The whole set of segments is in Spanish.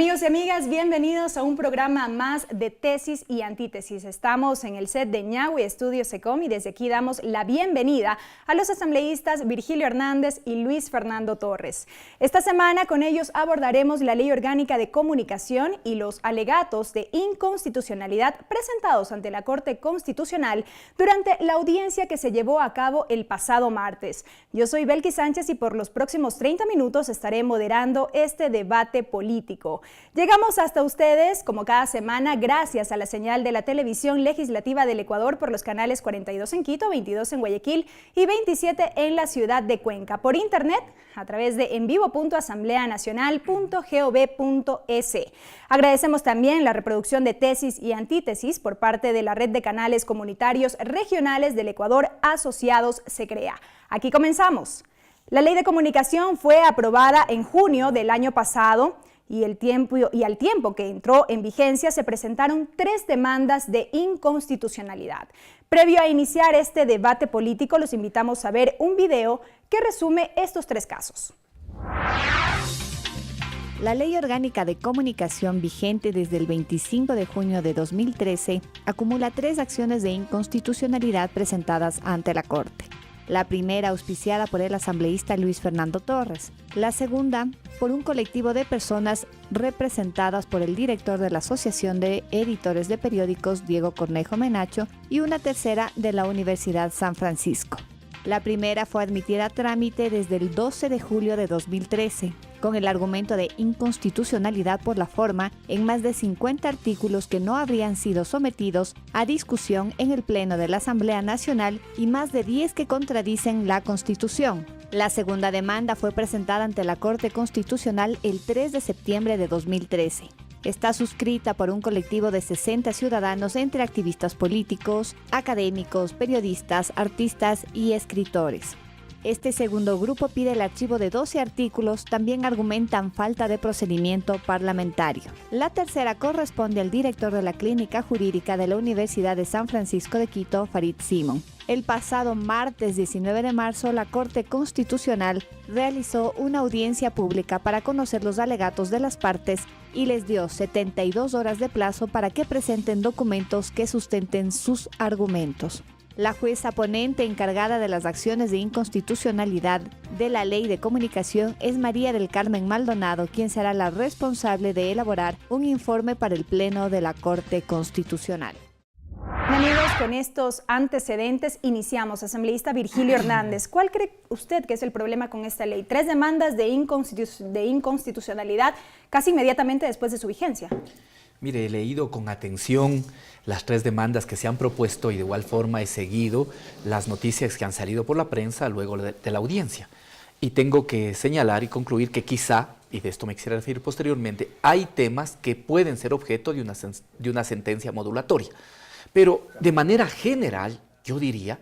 Amigos y amigas, bienvenidos a un programa más de Tesis y Antítesis. Estamos en el set de Ñahue Estudios Secom y desde aquí damos la bienvenida a los asambleístas Virgilio Hernández y Luis Fernando Torres. Esta semana con ellos abordaremos la Ley Orgánica de Comunicación y los alegatos de inconstitucionalidad presentados ante la Corte Constitucional durante la audiencia que se llevó a cabo el pasado martes. Yo soy Belkis Sánchez y por los próximos 30 minutos estaré moderando este debate político. Llegamos hasta ustedes, como cada semana, gracias a la señal de la televisión legislativa del Ecuador por los canales 42 en Quito, 22 en Guayaquil y 27 en la ciudad de Cuenca. Por internet, a través de envivo.asambleanacional.gov.es. Agradecemos también la reproducción de Tesis y Antítesis por parte de la Red de Canales Comunitarios Regionales del Ecuador Asociados SECREA. Aquí comenzamos. La Ley de Comunicación fue aprobada en junio del año pasado y al tiempo que entró en vigencia se presentaron 3 demandas de inconstitucionalidad. Previo a iniciar este debate político, los invitamos a ver un video que resume estos 3 casos. La Ley Orgánica de Comunicación, vigente desde el 25 de junio de 2013, acumula 3 acciones de inconstitucionalidad presentadas ante la Corte. La primera auspiciada por el asambleísta Luis Fernando Torres, la segunda por un colectivo de personas representadas por el director de la Asociación de Editores de Periódicos, Diego Cornejo Menacho, y una tercera de la Universidad San Francisco. La primera fue admitida a trámite desde el 12 de julio de 2013, con el argumento de inconstitucionalidad por la forma en más de 50 artículos que no habrían sido sometidos a discusión en el Pleno de la Asamblea Nacional y más de 10 que contradicen la Constitución. La segunda demanda fue presentada ante la Corte Constitucional el 3 de septiembre de 2013. Está suscrita por un colectivo de 60 ciudadanos entre activistas políticos, académicos, periodistas, artistas y escritores. Este segundo grupo pide el archivo de 12 artículos, también argumentan falta de procedimiento parlamentario. La tercera corresponde al director de la Clínica Jurídica de la Universidad de San Francisco de Quito, Farid Simon. El pasado martes 19 de marzo, la Corte Constitucional realizó una audiencia pública para conocer los alegatos de las partes y les dio 72 horas de plazo para que presenten documentos que sustenten sus argumentos. La jueza ponente encargada de las acciones de inconstitucionalidad de la Ley de Comunicación es María del Carmen Maldonado, quien será la responsable de elaborar un informe para el Pleno de la Corte Constitucional. Amigos, con estos antecedentes iniciamos. Asambleísta Virgilio Hernández, ¿cuál cree usted que es el problema con esta ley? 3 demandas de inconstitucionalidad casi inmediatamente después de su vigencia. Mire, he leído con atención las 3 demandas que se han propuesto y de igual forma he seguido las noticias que han salido por la prensa luego de la audiencia. Y tengo que señalar y concluir que quizá, y de esto me quisiera referir posteriormente, hay temas que pueden ser objeto de una sentencia modulatoria. Pero de manera general, yo diría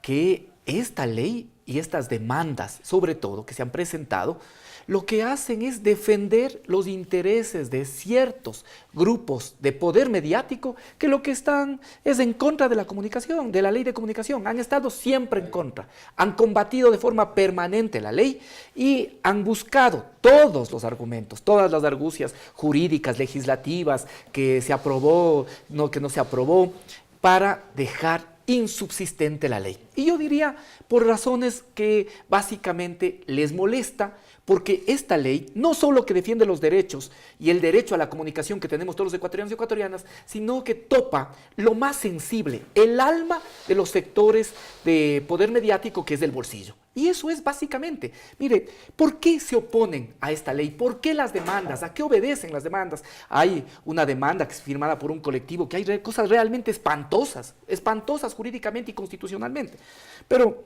que esta ley y estas demandas, sobre todo, que se han presentado, lo que hacen es defender los intereses de ciertos grupos de poder mediático que lo que están es en contra de la comunicación, de la ley de comunicación. Han estado siempre en contra, han combatido de forma permanente la ley y han buscado todos los argumentos, todas las argucias jurídicas, legislativas, que se aprobó, que no se aprobó, para dejar insubsistente la ley. Y yo diría por razones que básicamente les molesta, porque esta ley no solo que defiende los derechos y el derecho a la comunicación que tenemos todos los ecuatorianos y ecuatorianas, sino que topa lo más sensible, el alma de los sectores de poder mediático, que es el bolsillo. Y eso es básicamente, mire, ¿por qué se oponen a esta ley? ¿Por qué las demandas? ¿A qué obedecen las demandas? Hay una demanda que es firmada por un colectivo, que hay cosas realmente espantosas jurídicamente y constitucionalmente. Pero,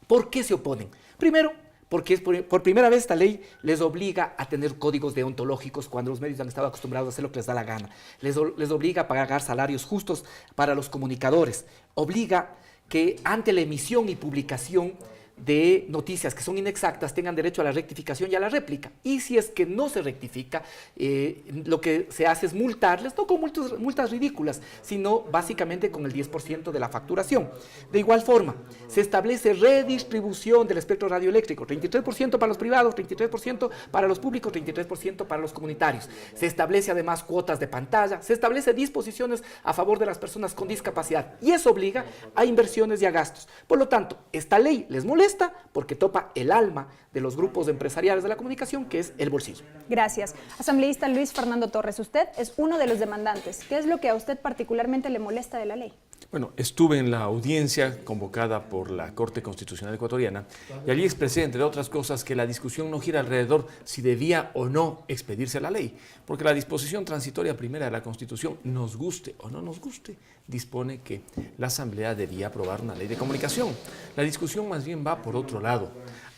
¿por qué se oponen? Primero, porque por primera vez esta ley les obliga a tener códigos deontológicos cuando los medios han estado acostumbrados a hacer lo que les da la gana. Les obliga a pagar salarios justos para los comunicadores. Obliga que ante la emisión y publicación de noticias que son inexactas tengan derecho a la rectificación y a la réplica. Y si es que no se rectifica, lo que se hace es multarles, no con multas ridículas, sino básicamente con el 10% de la facturación. De igual forma, se establece redistribución del espectro radioeléctrico, 33% para los privados, 33% para los públicos, 33% para los comunitarios. Se establece además cuotas de pantalla, se establece disposiciones a favor de las personas con discapacidad y eso obliga a inversiones y a gastos. Por lo tanto, esta ley les molesta porque topa el alma de los grupos empresariales de la comunicación, que es el bolsillo. Gracias. Asambleísta Luis Fernando Torres, usted es uno de los demandantes. ¿Qué es lo que a usted particularmente le molesta de la ley? Bueno, estuve en la audiencia convocada por la Corte Constitucional Ecuatoriana y allí expresé, entre otras cosas, que la discusión no gira alrededor si debía o no expedirse la ley, porque la disposición transitoria primera de la Constitución, nos guste o no nos guste, dispone que la Asamblea debía aprobar una ley de comunicación. La discusión más bien va por otro lado.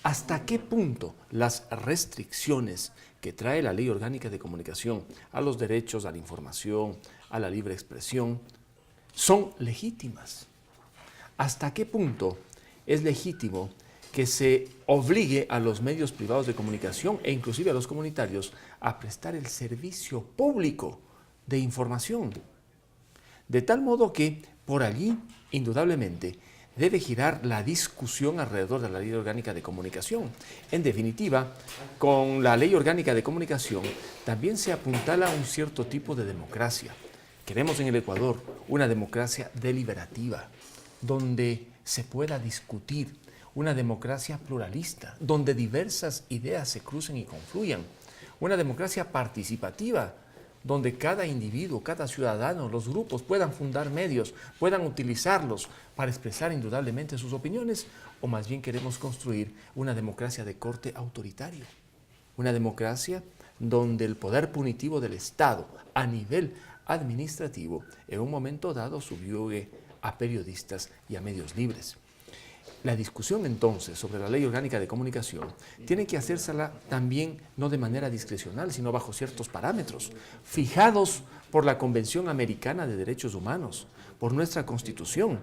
¿Hasta qué punto las restricciones que trae la Ley Orgánica de Comunicación a los derechos a la información, a la libre expresión, son legítimas? ¿Hasta qué punto es legítimo que se obligue a los medios privados de comunicación e inclusive a los comunitarios a prestar el servicio público de información? De tal modo que por allí, indudablemente, debe girar la discusión alrededor de la Ley Orgánica de Comunicación. En definitiva, con la Ley Orgánica de Comunicación también se apuntala a un cierto tipo de democracia. Queremos en el Ecuador una democracia deliberativa, donde se pueda discutir, una democracia pluralista, donde diversas ideas se crucen y confluyan, una democracia participativa, donde cada individuo, cada ciudadano, los grupos puedan fundar medios, puedan utilizarlos para expresar indudablemente sus opiniones, o más bien queremos construir una democracia de corte autoritario, una democracia donde el poder punitivo del Estado a nivel administrativo en un momento dado subyugue a periodistas y a medios libres. La discusión entonces sobre la Ley Orgánica de Comunicación tiene que hacérsela también no de manera discrecional, sino bajo ciertos parámetros, fijados por la Convención Americana de Derechos Humanos, por nuestra Constitución.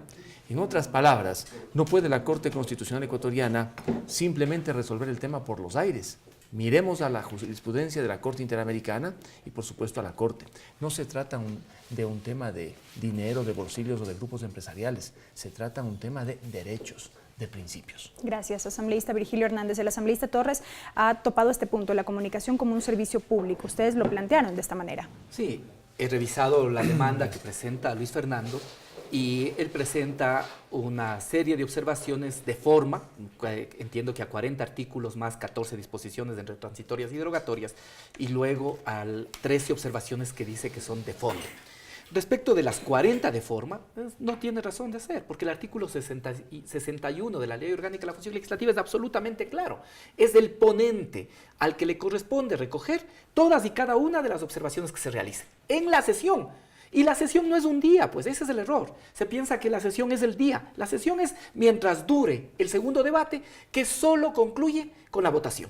En otras palabras, no puede la Corte Constitucional Ecuatoriana simplemente resolver el tema por los aires. Miremos a la jurisprudencia de la Corte Interamericana y, por supuesto, a la Corte. No se trata de un tema de dinero, de bolsillos o de grupos empresariales. Se trata de un tema de derechos, de principios. Gracias, asambleísta Virgilio Hernández. El asambleísta Torres ha topado este punto, la comunicación como un servicio público. Ustedes lo plantearon de esta manera. Sí, he revisado la demanda que presenta Luis Fernando y él presenta una serie de observaciones de forma, entiendo que a 40 artículos más 14 disposiciones entre transitorias y derogatorias, y luego a 13 observaciones que dice que son de fondo. Respecto de las 40 de forma, no tiene razón de ser, porque el artículo 61 de la Ley Orgánica de la Función Legislativa es absolutamente claro. Es el ponente al que le corresponde recoger todas y cada una de las observaciones que se realicen en la sesión. Y la sesión no es un día, pues ese es el error. Se piensa que la sesión es el día. La sesión es mientras dure el segundo debate, que solo concluye con la votación.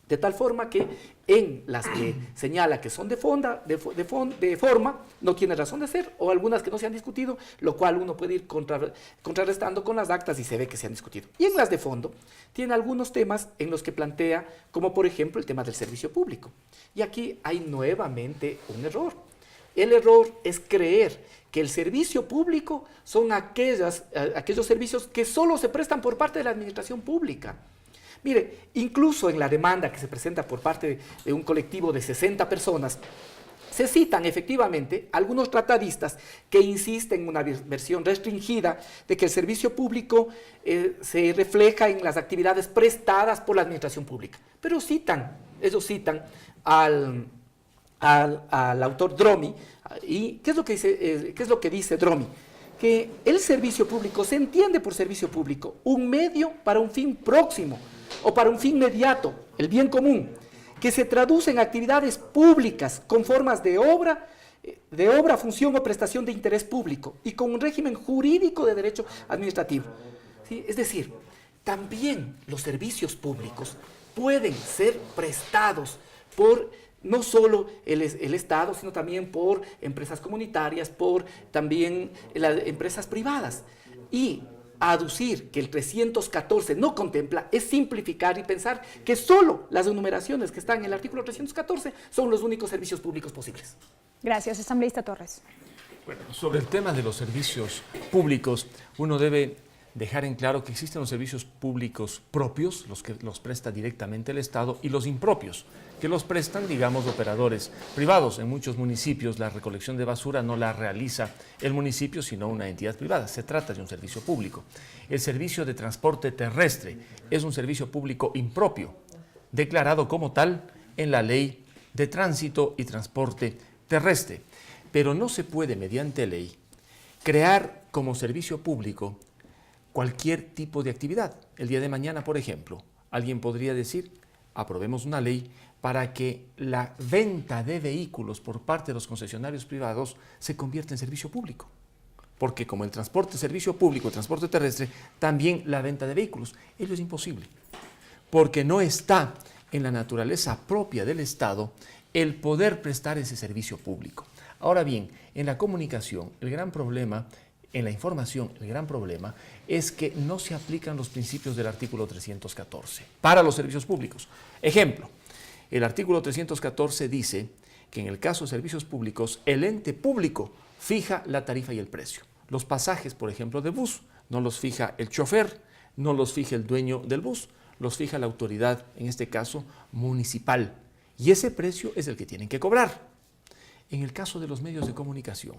De tal forma que en las que señala que son de forma, no tiene razón de ser, o algunas que no se han discutido, lo cual uno puede ir contrarrestando con las actas y se ve que se han discutido. Y en las de fondo, tiene algunos temas en los que plantea, como por ejemplo el tema del servicio público. Y aquí hay nuevamente un error. El error es creer que el servicio público son aquellos servicios que solo se prestan por parte de la administración pública. Mire, incluso en la demanda que se presenta por parte de un colectivo de 60 personas, se citan efectivamente algunos tratadistas que insisten en una versión restringida de que el servicio público se refleja en las actividades prestadas por la administración pública. Pero ellos citan al autor Dromi. ¿Y qué es lo que dice Dromi? Que el servicio público se entiende por servicio público un medio para un fin próximo o para un fin inmediato, el bien común, que se traduce en actividades públicas con formas de obra, función o prestación de interés público y con un régimen jurídico de derecho administrativo. ¿Sí? Es decir, también los servicios públicos pueden ser prestados por no solo el Estado, sino también por empresas comunitarias, por también las empresas privadas. Y aducir que el 314 no contempla es simplificar y pensar que solo las enumeraciones que están en el artículo 314 son los únicos servicios públicos posibles. Gracias, asambleísta Torres. Bueno, sobre el tema de los servicios públicos, uno debe dejar en claro que existen los servicios públicos propios, los que los presta directamente el Estado, y los impropios, que los prestan, digamos, operadores privados. En muchos municipios la recolección de basura no la realiza el municipio, sino una entidad privada. Se trata de un servicio público. El servicio de transporte terrestre es un servicio público impropio, declarado como tal en la Ley de Tránsito y Transporte Terrestre. Pero no se puede, mediante ley, crear como servicio público cualquier tipo de actividad. El día de mañana, por ejemplo, alguien podría decir, aprobemos una ley para que la venta de vehículos por parte de los concesionarios privados se convierta en servicio público. Porque como el transporte es servicio público, el transporte terrestre, también la venta de vehículos. Ello es imposible, porque no está en la naturaleza propia del Estado el poder prestar ese servicio público. Ahora bien, en la comunicación, el gran problema, en la información, el gran problema es que no se aplican los principios del artículo 314 para los servicios públicos. Ejemplo, el artículo 314 dice que en el caso de servicios públicos, el ente público fija la tarifa y el precio. Los pasajes, por ejemplo, de bus, no los fija el chofer, no los fija el dueño del bus, los fija la autoridad, en este caso, municipal. Y ese precio es el que tienen que cobrar. En el caso de los medios de comunicación,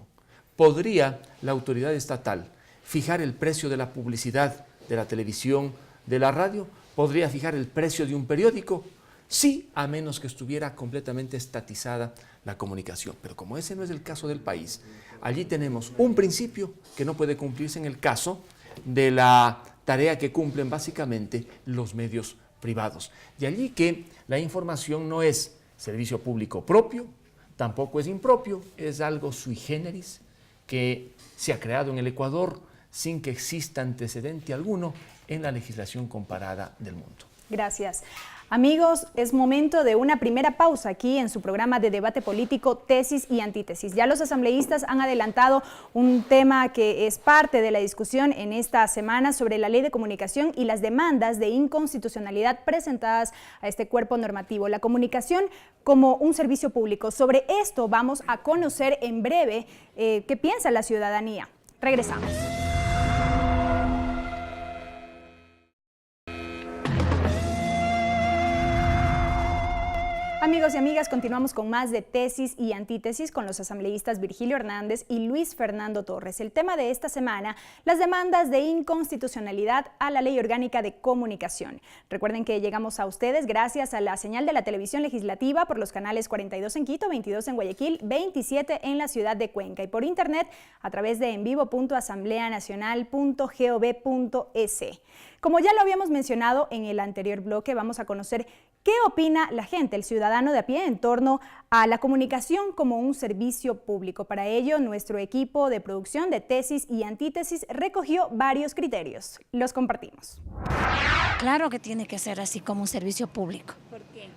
¿podría la autoridad estatal fijar el precio de la publicidad, de la televisión, de la radio? ¿Podría fijar el precio de un periódico? Sí, a menos que estuviera completamente estatizada la comunicación. Pero como ese no es el caso del país, allí tenemos un principio que no puede cumplirse en el caso de la tarea que cumplen básicamente los medios privados. De allí que la información no es servicio público propio, tampoco es impropio, es algo sui generis que se ha creado en el Ecuador sin que exista antecedente alguno en la legislación comparada del mundo. Gracias. Amigos, es momento de una primera pausa aquí en su programa de debate político Tesis y Antítesis. Ya los asambleístas han adelantado un tema que es parte de la discusión en esta semana sobre la ley de comunicación y las demandas de inconstitucionalidad presentadas a este cuerpo normativo. La comunicación como un servicio público. Sobre esto vamos a conocer en breve qué piensa la ciudadanía. Regresamos. Amigos y amigas, continuamos con más de Tesis y Antítesis con los asambleístas Virgilio Hernández y Luis Fernando Torres. El tema de esta semana, las demandas de inconstitucionalidad a la Ley Orgánica de Comunicación. Recuerden que llegamos a ustedes gracias a la señal de la televisión legislativa por los canales 42 en Quito, 22 en Guayaquil, 27 en la ciudad de Cuenca y por internet a través de envivo.asambleanacional.gov.es. Como ya lo habíamos mencionado en el anterior bloque, vamos a conocer qué opina la gente, el ciudadano de a pie, en torno a la comunicación como un servicio público. Para ello, nuestro equipo de producción de Tesis y Antítesis recogió varios criterios. Los compartimos. Claro que tiene que ser así como un servicio público. ¿Por qué?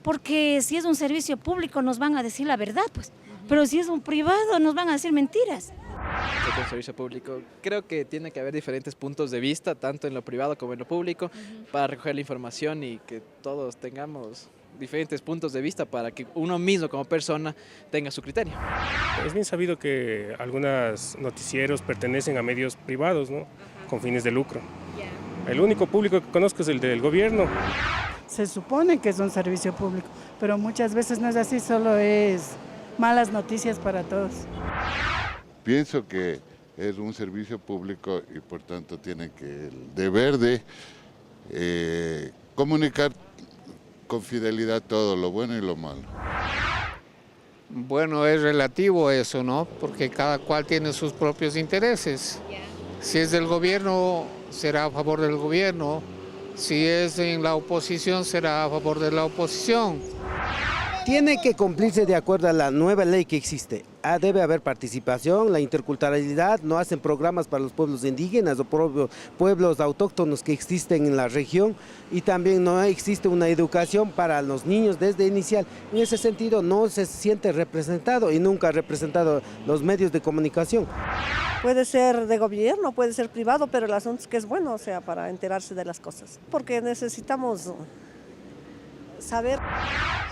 Porque si es un servicio público nos van a decir la verdad, pues. Pero si es un privado nos van a decir mentiras. Un servicio público. Creo que tiene que haber diferentes puntos de vista, tanto en lo privado como en lo público, para recoger la información y que todos tengamos diferentes puntos de vista para que uno mismo como persona tenga su criterio. Es bien sabido que algunos noticieros pertenecen a medios privados, ¿no? Con fines de lucro. El único público que conozco es el del gobierno. Se supone que es un servicio público, pero muchas veces no es así, solo es malas noticias para todos. Pienso que es un servicio público y por tanto tiene que el deber de comunicar con fidelidad todo lo bueno y lo malo. Bueno, es relativo eso, ¿no? Porque cada cual tiene sus propios intereses. Si es del gobierno, será a favor del gobierno. Si es en la oposición, será a favor de la oposición. Tiene que cumplirse de acuerdo a la nueva ley que existe. debe haber participación, la interculturalidad, no hacen programas para los pueblos indígenas o pueblos autóctonos que existen en la región, y también no existe una educación para los niños desde inicial. En ese sentido no se siente representado y nunca ha representado los medios de comunicación. Puede ser de gobierno, puede ser privado, pero el asunto es que es bueno, o sea, para enterarse de las cosas, porque necesitamos saber.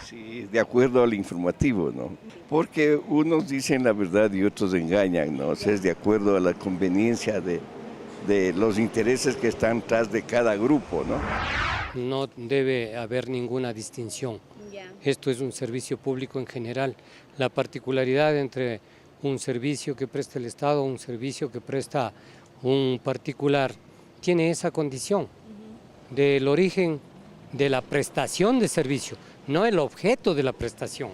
Sí, de acuerdo al informativo, ¿no? Porque unos dicen la verdad y otros engañan, ¿no? O sea, es de acuerdo a la conveniencia de los intereses que están tras de cada grupo, ¿no? No debe haber ninguna distinción. Esto es un servicio público en general. La particularidad entre un servicio que presta el Estado, un servicio que presta un particular, tiene esa condición del origen de la prestación de servicio, no el objeto de la prestación.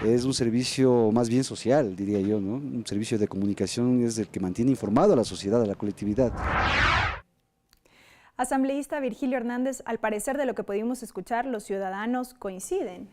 Es un servicio más bien social, diría yo, ¿no? Un servicio de comunicación es el que mantiene informado a la sociedad, a la colectividad. Asambleísta Virgilio Hernández, al parecer de lo que pudimos escuchar, los ciudadanos conciben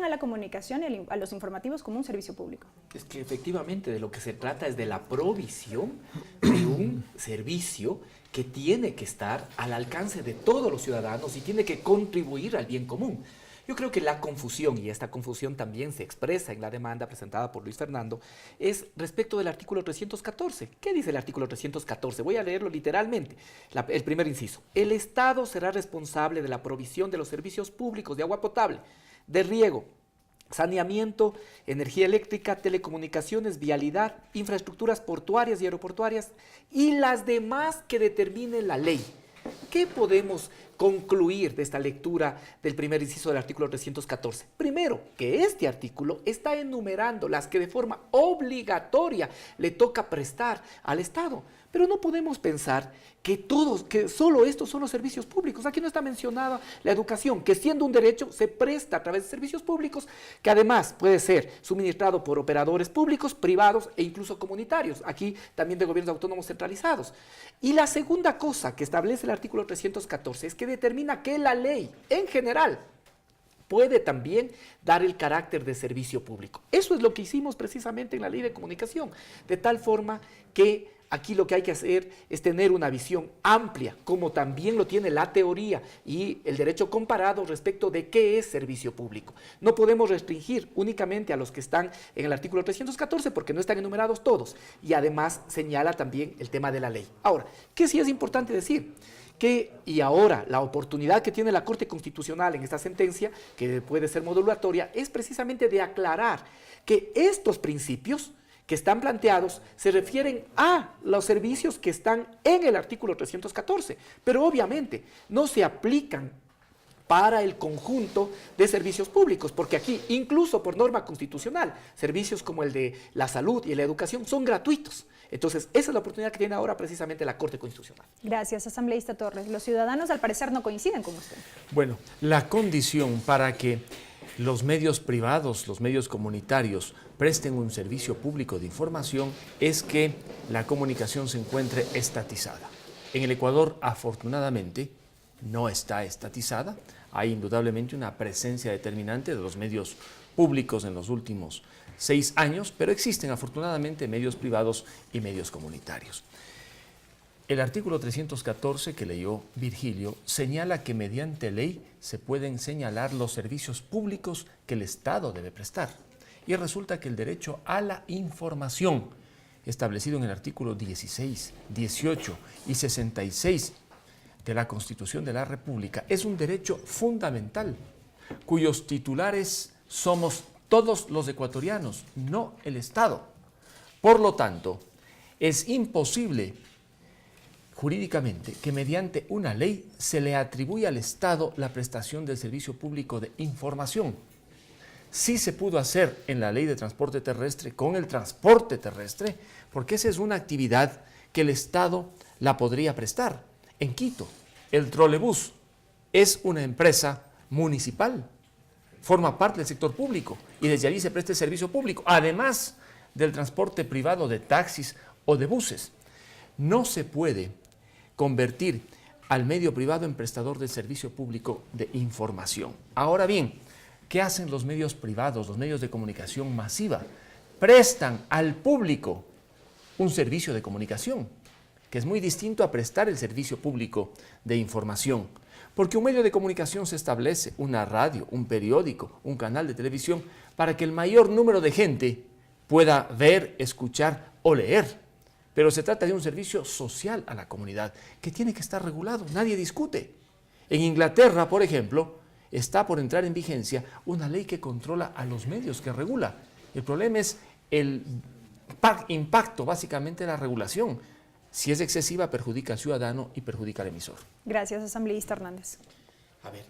a la comunicación y a los informativos como un servicio público. Es que efectivamente de lo que se trata es de la provisión de un servicio que tiene que estar al alcance de todos los ciudadanos y tiene que contribuir al bien común. Yo creo que la confusión, y esta confusión también se expresa en la demanda presentada por Luis Fernando, es respecto del artículo 314. ¿Qué dice el artículo 314? Voy a leerlo literalmente. El primer inciso. El Estado será responsable de la provisión de los servicios públicos de agua potable, de riego, saneamiento, energía eléctrica, telecomunicaciones, vialidad, infraestructuras portuarias y aeroportuarias y las demás que determine la ley. ¿Qué podemos concluir de esta lectura del primer inciso del artículo 314? Primero, que este artículo está enumerando las que de forma obligatoria le toca prestar al Estado. Pero no podemos pensar que solo estos son los servicios públicos. Aquí no está mencionada la educación, que siendo un derecho se presta a través de servicios públicos, que además puede ser suministrado por operadores públicos, privados e incluso comunitarios, aquí también de gobiernos autónomos centralizados. Y la segunda cosa que establece el artículo 314 es que determina que la ley en general puede también dar el carácter de servicio público. Eso es lo que hicimos precisamente en la Ley de Comunicación, de tal forma que aquí lo que hay que hacer es tener una visión amplia, como también lo tiene la teoría y el derecho comparado respecto de qué es servicio público. No podemos restringir únicamente a los que están en el artículo 314 porque no están enumerados todos, y además señala también el tema de la ley. Ahora, ¿qué sí es importante decir? Y ahora la oportunidad que tiene la Corte Constitucional en esta sentencia, que puede ser modulatoria, es precisamente de aclarar que estos principios que están planteados se refieren a los servicios que están en el artículo 314, pero obviamente no se aplican para el conjunto de servicios públicos, porque aquí, incluso por norma constitucional, servicios como el de la salud y la educación son gratuitos. Entonces, esa es la oportunidad que tiene ahora precisamente la Corte Constitucional. Gracias, asambleísta Torres. Los ciudadanos, al parecer, no coinciden con usted. Bueno, la condición para que los medios privados, los medios comunitarios, presten un servicio público de información es que la comunicación se encuentre estatizada. En el Ecuador, afortunadamente, no está estatizada. Hay indudablemente una presencia determinante de los medios públicos en los últimos 6 años, pero existen afortunadamente medios privados y medios comunitarios. El artículo 314 que leyó Virgilio señala que mediante ley se pueden señalar los servicios públicos que el Estado debe prestar. Y resulta que el derecho a la información, establecido en el artículo 16, 18 y 66 de la Constitución de la República, es un derecho fundamental, cuyos titulares somos todos los ecuatorianos, no el Estado. Por lo tanto, es imposible jurídicamente que mediante una ley se le atribuya al Estado la prestación del servicio público de información. Sí se pudo hacer en la Ley de Transporte Terrestre con el transporte terrestre, porque esa es una actividad que el Estado la podría prestar. En Quito, el trolebús es una empresa municipal, forma parte del sector público y desde allí se presta el servicio público, además del transporte privado de taxis o de buses. No se puede convertir al medio privado en prestador del servicio público de información. Ahora bien, ¿qué hacen los medios privados, los medios de comunicación masiva? prestan al público un servicio de comunicación, que es muy distinto a prestar el servicio público de información. Porque un medio de comunicación se establece, una radio, un periódico, un canal de televisión, para que el mayor número de gente pueda ver, escuchar o leer. Pero se trata de un servicio social a la comunidad que tiene que estar regulado, nadie discute. En Inglaterra, por ejemplo, está por entrar en vigencia una ley que controla a los medios, que regula. El problema es el impacto, básicamente, de la regulación. Si es excesiva, perjudica al ciudadano y perjudica al emisor. Gracias, asambleísta Hernández. A ver,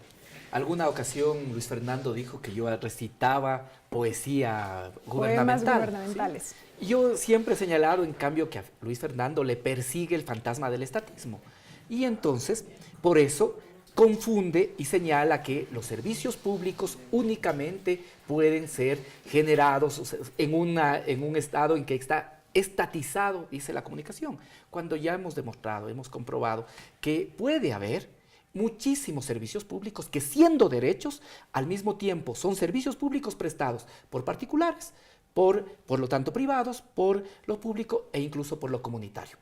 alguna ocasión Luis Fernando dijo que yo recitaba poesía gubernamental. Poemas gubernamentales. ¿Sí? Yo siempre he señalado, en cambio, que a Luis Fernando le persigue el fantasma del estatismo. Y entonces, por eso, confunde y señala que los servicios públicos únicamente pueden ser generados en un estado en que está estatizado, dice la comunicación, cuando ya hemos demostrado, hemos comprobado que puede haber muchísimos servicios públicos que, siendo derechos, al mismo tiempo son servicios públicos prestados por particulares, por lo tanto privados, por lo público e incluso por lo comunitario.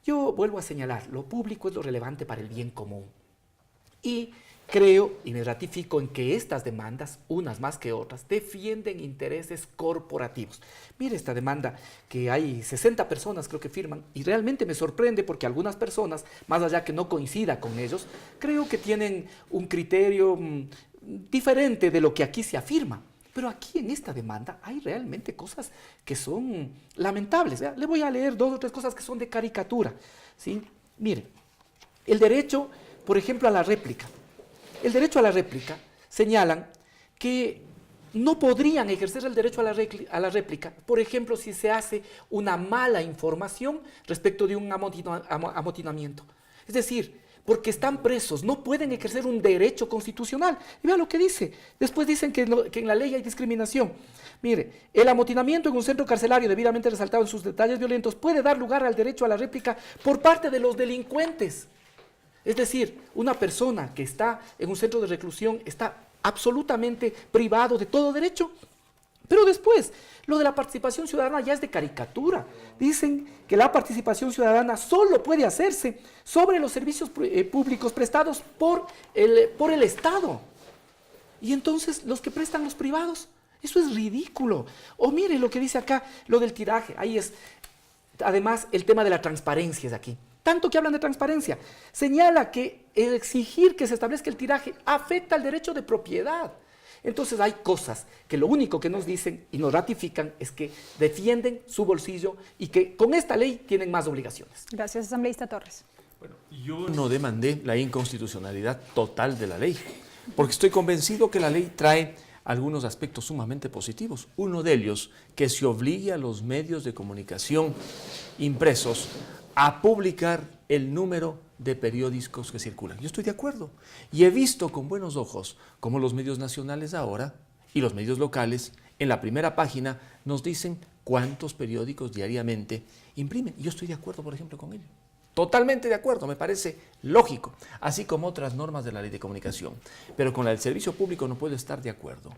Yo vuelvo a señalar, lo público es lo relevante para el bien común. Y creo y me ratifico en que estas demandas, unas más que otras, defienden intereses corporativos. Mire esta demanda, que hay 60 personas creo que firman, y realmente me sorprende porque algunas personas, más allá que no coincida con ellos, creo que tienen un criterio diferente de lo que aquí se afirma. Pero aquí en esta demanda hay realmente cosas que son lamentables. ¿Vea? Le voy a leer 2 o 3 cosas que son de caricatura, ¿sí? Mire, el derecho, por ejemplo, a la réplica. El derecho a la réplica señalan que no podrían ejercer el derecho a la réplica, por ejemplo, si se hace una mala información respecto de un amotinamiento. Es decir, porque están presos, no pueden ejercer un derecho constitucional. Y vean lo que dice. Después dicen que en la ley hay discriminación. Mire, el amotinamiento en un centro carcelario debidamente resaltado en sus detalles violentos puede dar lugar al derecho a la réplica por parte de los delincuentes. Es decir, una persona que está en un centro de reclusión está absolutamente privado de todo derecho. Pero después, lo de la participación ciudadana ya es de caricatura. Dicen que la participación ciudadana solo puede hacerse sobre los servicios públicos prestados por el Estado. Y entonces, los que prestan los privados, eso es ridículo. O mire lo que dice acá, lo del tiraje. Ahí es, además, el tema de la transparencia es aquí. Tanto que hablan de transparencia, señala que el exigir que se establezca el tiraje afecta al derecho de propiedad. Entonces hay cosas que lo único que nos dicen y nos ratifican es que defienden su bolsillo y que con esta ley tienen más obligaciones. Gracias, asambleísta Torres. Bueno, yo no demandé la inconstitucionalidad total de la ley, porque estoy convencido que la ley trae algunos aspectos sumamente positivos. Uno de ellos, que se obligue a los medios de comunicación impresos a publicar el número de periódicos que circulan. Yo estoy de acuerdo y he visto con buenos ojos cómo los medios nacionales ahora y los medios locales en la primera página nos dicen cuántos periódicos diariamente imprimen. Yo estoy de acuerdo, por ejemplo, con ello. Totalmente de acuerdo, me parece lógico, así como otras normas de la ley de comunicación. Pero con la del servicio público no puedo estar de acuerdo,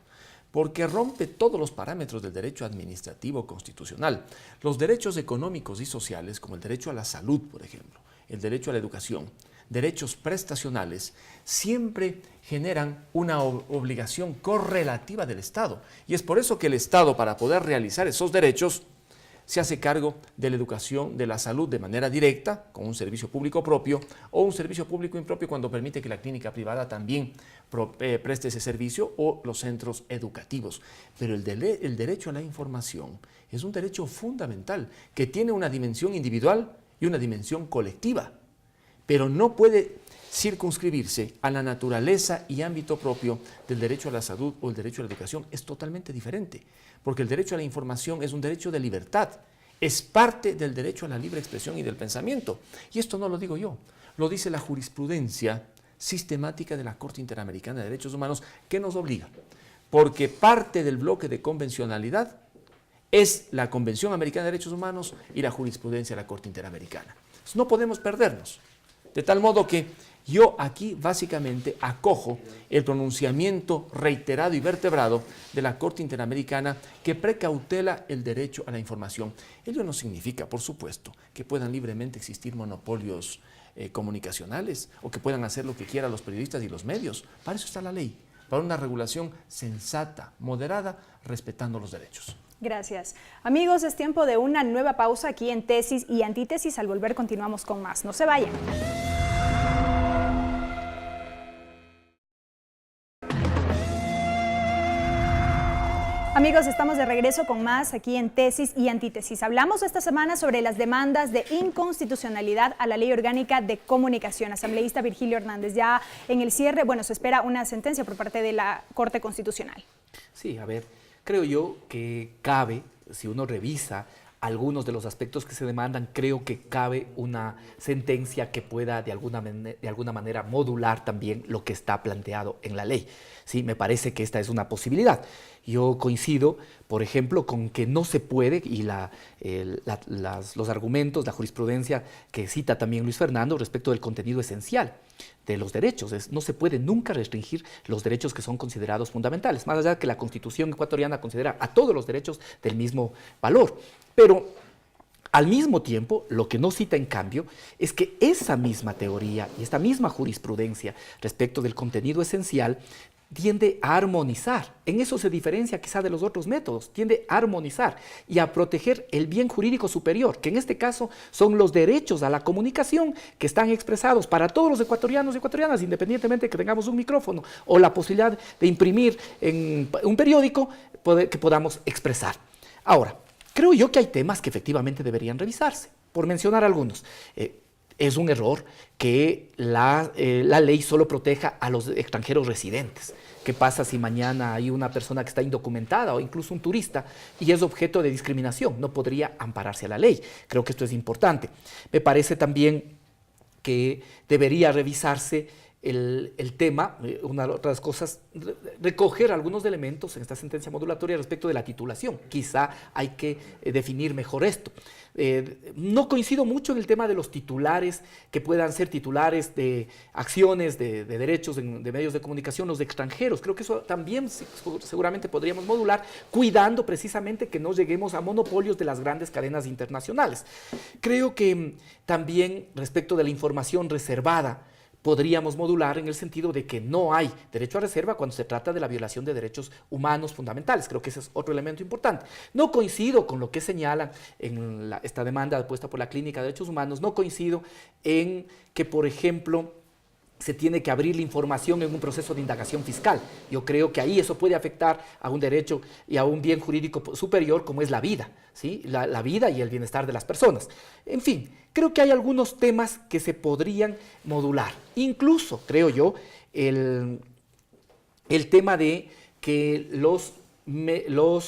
porque rompe todos los parámetros del derecho administrativo constitucional. Los derechos económicos y sociales, como el derecho a la salud, por ejemplo, el derecho a la educación, derechos prestacionales, siempre generan una obligación correlativa del Estado. Y es por eso que el Estado, para poder realizar esos derechos, se hace cargo de la educación, de la salud de manera directa, con un servicio público propio, o un servicio público impropio cuando permite que la clínica privada también preste ese servicio, o los centros educativos. Pero el derecho a la información es un derecho fundamental que tiene una dimensión individual y una dimensión colectiva, pero no puede circunscribirse a la naturaleza y ámbito propio del derecho a la salud o el derecho a la educación. Es totalmente diferente, porque el derecho a la información es un derecho de libertad, es parte del derecho a la libre expresión y del pensamiento. Y esto no lo digo yo, lo dice la jurisprudencia sistemática de la Corte Interamericana de Derechos Humanos, que nos obliga, porque parte del bloque de convencionalidad es la Convención Americana de Derechos Humanos y la jurisprudencia de la Corte Interamericana. Entonces, no podemos perdernos, de tal modo que Yo aquí básicamente acojo el pronunciamiento reiterado y vertebrado de la Corte Interamericana que precautela el derecho a la información. Ello no significa, por supuesto, que puedan libremente existir monopolios comunicacionales o que puedan hacer lo que quieran los periodistas y los medios. Para eso está la ley, para una regulación sensata, moderada, respetando los derechos. Gracias. Amigos, es tiempo de una nueva pausa aquí en Tesis y Antítesis. Al volver continuamos con más. No se vayan. Amigos, estamos de regreso con más aquí en Tesis y Antítesis. Hablamos esta semana sobre las demandas de inconstitucionalidad a la Ley Orgánica de Comunicación. Asambleísta Virgilio Hernández, ya en el cierre, bueno, se espera una sentencia por parte de la Corte Constitucional. Sí, a ver, creo yo que cabe, si uno revisa algunos de los aspectos que se demandan, creo que cabe una sentencia que pueda de alguna manera modular también lo que está planteado en la ley. Sí, me parece que esta es una posibilidad. Yo coincido, por ejemplo, con que no se puede, y los argumentos, la jurisprudencia que cita también Luis Fernando respecto del contenido esencial de los derechos. No se puede nunca restringir los derechos que son considerados fundamentales, más allá de que la Constitución ecuatoriana considera a todos los derechos del mismo valor. Pero al mismo tiempo, lo que no cita en cambio es que esa misma teoría y esta misma jurisprudencia respecto del contenido esencial tiende a armonizar. En eso se diferencia quizá de los otros métodos, tiende a armonizar y a proteger el bien jurídico superior, que en este caso son los derechos a la comunicación que están expresados para todos los ecuatorianos y ecuatorianas, independientemente de que tengamos un micrófono o la posibilidad de imprimir en un periódico que podamos expresar. Ahora, creo yo que hay temas que efectivamente deberían revisarse, por mencionar algunos. Es un error que la ley solo proteja a los extranjeros residentes. ¿Qué pasa si mañana hay una persona que está indocumentada o incluso un turista y es objeto de discriminación? No podría ampararse a la ley. Creo que esto es importante. Me parece también que debería revisarse el tema, una de otras cosas, recoger algunos elementos en esta sentencia modulatoria respecto de la titulación. Quizá hay que definir mejor esto. No coincido mucho en el tema de los titulares, que puedan ser titulares de acciones, de derechos de medios de comunicación, los de extranjeros. Creo que eso también seguramente podríamos modular, cuidando precisamente que no lleguemos a monopolios de las grandes cadenas internacionales. Creo que también respecto de la información reservada, podríamos modular en el sentido de que no hay derecho a reserva cuando se trata de la violación de derechos humanos fundamentales. Creo que ese es otro elemento importante. No coincido con lo que señalan en esta demanda puesta por la Clínica de Derechos Humanos, no coincido en que, por ejemplo, se tiene que abrir la información en un proceso de indagación fiscal. Yo creo que ahí eso puede afectar a un derecho y a un bien jurídico superior como es la vida, ¿sí? La vida y el bienestar de las personas. En fin, creo que hay algunos temas que se podrían modular. Incluso, creo yo, el tema de que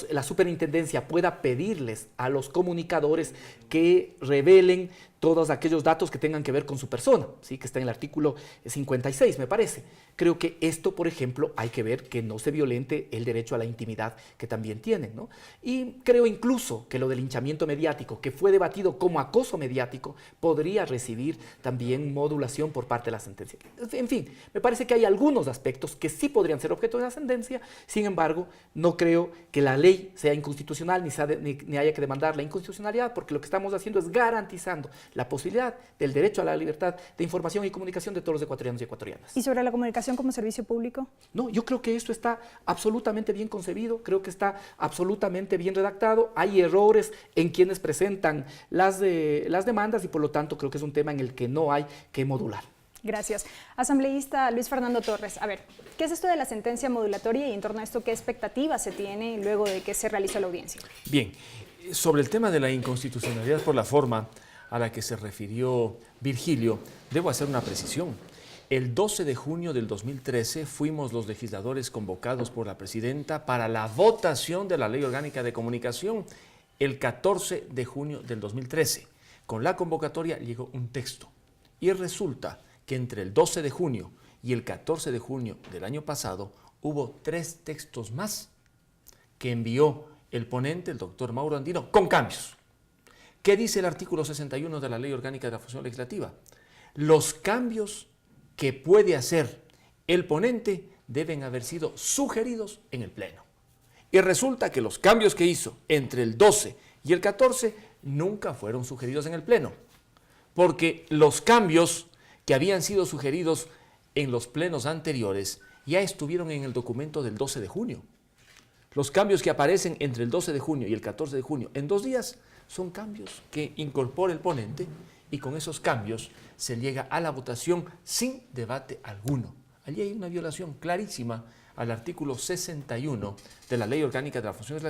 la superintendencia pueda pedirles a los comunicadores que revelen todos aquellos datos que tengan que ver con su persona, ¿sí? Que está en el artículo 56, me parece. Creo que esto, por ejemplo, hay que ver que no se violente el derecho a la intimidad que también tienen, ¿no? Y creo incluso que lo del linchamiento mediático, que fue debatido como acoso mediático, podría recibir también modulación por parte de la sentencia. En fin, me parece que hay algunos aspectos que sí podrían ser objeto de la sentencia. Sin embargo, no creo que la ley sea inconstitucional ni haya que demandar la inconstitucionalidad, porque lo que estamos haciendo es garantizando la posibilidad del derecho a la libertad de información y comunicación de todos los ecuatorianos y ecuatorianas. ¿Y sobre la comunicación como servicio público? No, yo creo que esto está absolutamente bien concebido, creo que está absolutamente bien redactado. Hay errores en quienes presentan las demandas y por lo tanto creo que es un tema en el que no hay que modular. Gracias. Asambleísta Luis Fernando Torres, a ver, ¿qué es esto de la sentencia modulatoria y en torno a esto qué expectativas se tiene luego de que se realizó la audiencia? Bien, sobre el tema de la inconstitucionalidad por la forma a la que se refirió Virgilio, debo hacer una precisión. El 12 de junio del 2013 fuimos los legisladores convocados por la presidenta para la votación de la Ley Orgánica de Comunicación el 14 de junio del 2013. Con la convocatoria llegó un texto y resulta que entre el 12 de junio y el 14 de junio del año pasado hubo 3 textos más que envió el ponente, el doctor Mauro Andino, con cambios. ¿Qué dice el artículo 61 de la Ley Orgánica de la Función Legislativa? Los cambios que puede hacer el ponente deben haber sido sugeridos en el Pleno. Y resulta que los cambios que hizo entre el 12 y el 14 nunca fueron sugeridos en el Pleno, porque los cambios que habían sido sugeridos en los plenos anteriores ya estuvieron en el documento del 12 de junio. Los cambios que aparecen entre el 12 de junio y el 14 de junio en 2 días son cambios que incorpora el ponente y con esos cambios se llega a la votación sin debate alguno. Allí hay una violación clarísima al artículo 61 de la Ley Orgánica de la Función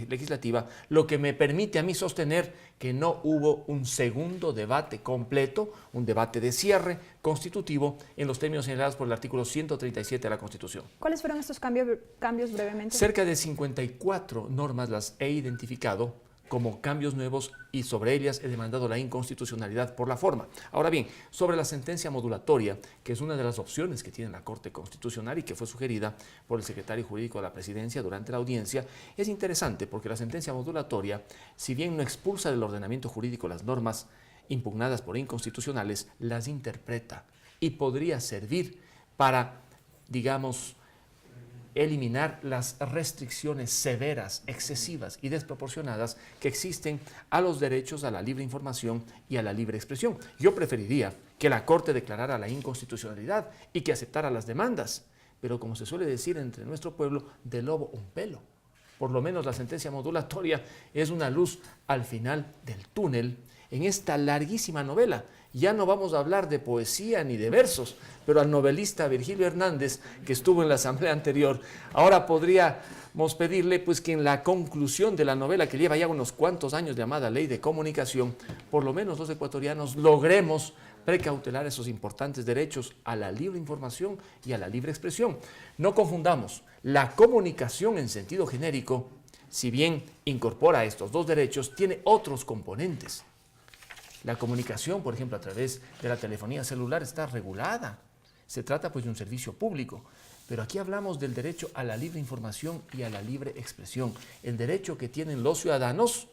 Legislativa, lo que me permite a mí sostener que no hubo un segundo debate completo, un debate de cierre constitutivo en los términos señalados por el artículo 137 de la Constitución. ¿Cuáles fueron estos cambios brevemente? Cerca de 54 normas las he identificado como cambios nuevos y sobre ellas he demandado la inconstitucionalidad por la forma. Ahora bien, sobre la sentencia modulatoria, que es una de las opciones que tiene la Corte Constitucional y que fue sugerida por el secretario jurídico de la Presidencia durante la audiencia, es interesante porque la sentencia modulatoria, si bien no expulsa del ordenamiento jurídico las normas impugnadas por inconstitucionales, las interpreta y podría servir para, digamos, eliminar las restricciones severas, excesivas y desproporcionadas que existen a los derechos a la libre información y a la libre expresión. Yo preferiría que la Corte declarara la inconstitucionalidad y que aceptara las demandas, pero como se suele decir entre nuestro pueblo, de lobo un pelo. Por lo menos la sentencia modulatoria es una luz al final del túnel en esta larguísima novela. Ya no vamos a hablar de poesía ni de versos, pero al novelista Virgilio Hernández, que estuvo en la asamblea anterior, ahora podríamos pedirle pues que en la conclusión de la novela, que lleva ya unos cuantos años llamada Ley de Comunicación, por lo menos los ecuatorianos logremos precautelar esos importantes derechos a la libre información y a la libre expresión. No confundamos, la comunicación en sentido genérico, si bien incorpora estos dos derechos, tiene otros componentes. La comunicación, por ejemplo, a través de la telefonía celular está regulada. Se trata pues de un servicio público. Pero aquí hablamos del derecho a la libre información y a la libre expresión. El derecho que tienen los ciudadanos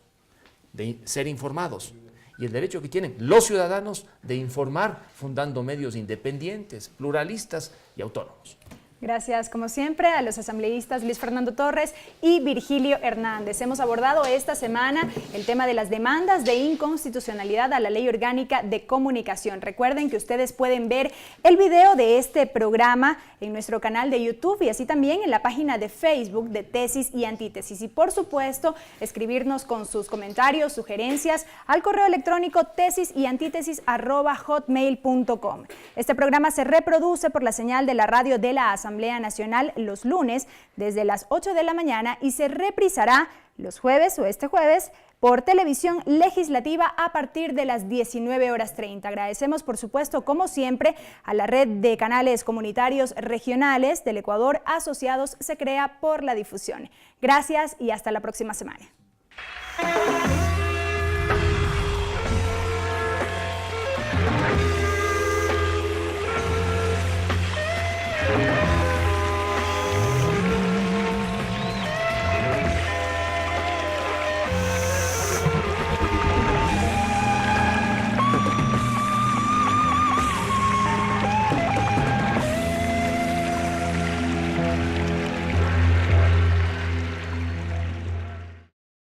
de ser informados y el derecho que tienen los ciudadanos de informar fundando medios independientes, pluralistas y autónomos. Gracias, como siempre, a los asambleístas Luis Fernando Torres y Virgilio Hernández. Hemos abordado esta semana el tema de las demandas de inconstitucionalidad a la Ley Orgánica de Comunicación. Recuerden que ustedes pueden ver el video de este programa en nuestro canal de YouTube y así también en la página de Facebook de Tesis y Antítesis. Y por supuesto, escribirnos con sus comentarios, sugerencias al correo electrónico tesiyantítesis@hotmail.com. Este programa se reproduce por la señal de la radio de la Asamblea Nacional los lunes desde las 8 de la mañana y se reprisará los jueves o este jueves por televisión legislativa a partir de las 19:30. Agradecemos, por supuesto, como siempre, a la red de canales comunitarios regionales del Ecuador asociados Se Crea por la difusión. Gracias y hasta la próxima semana.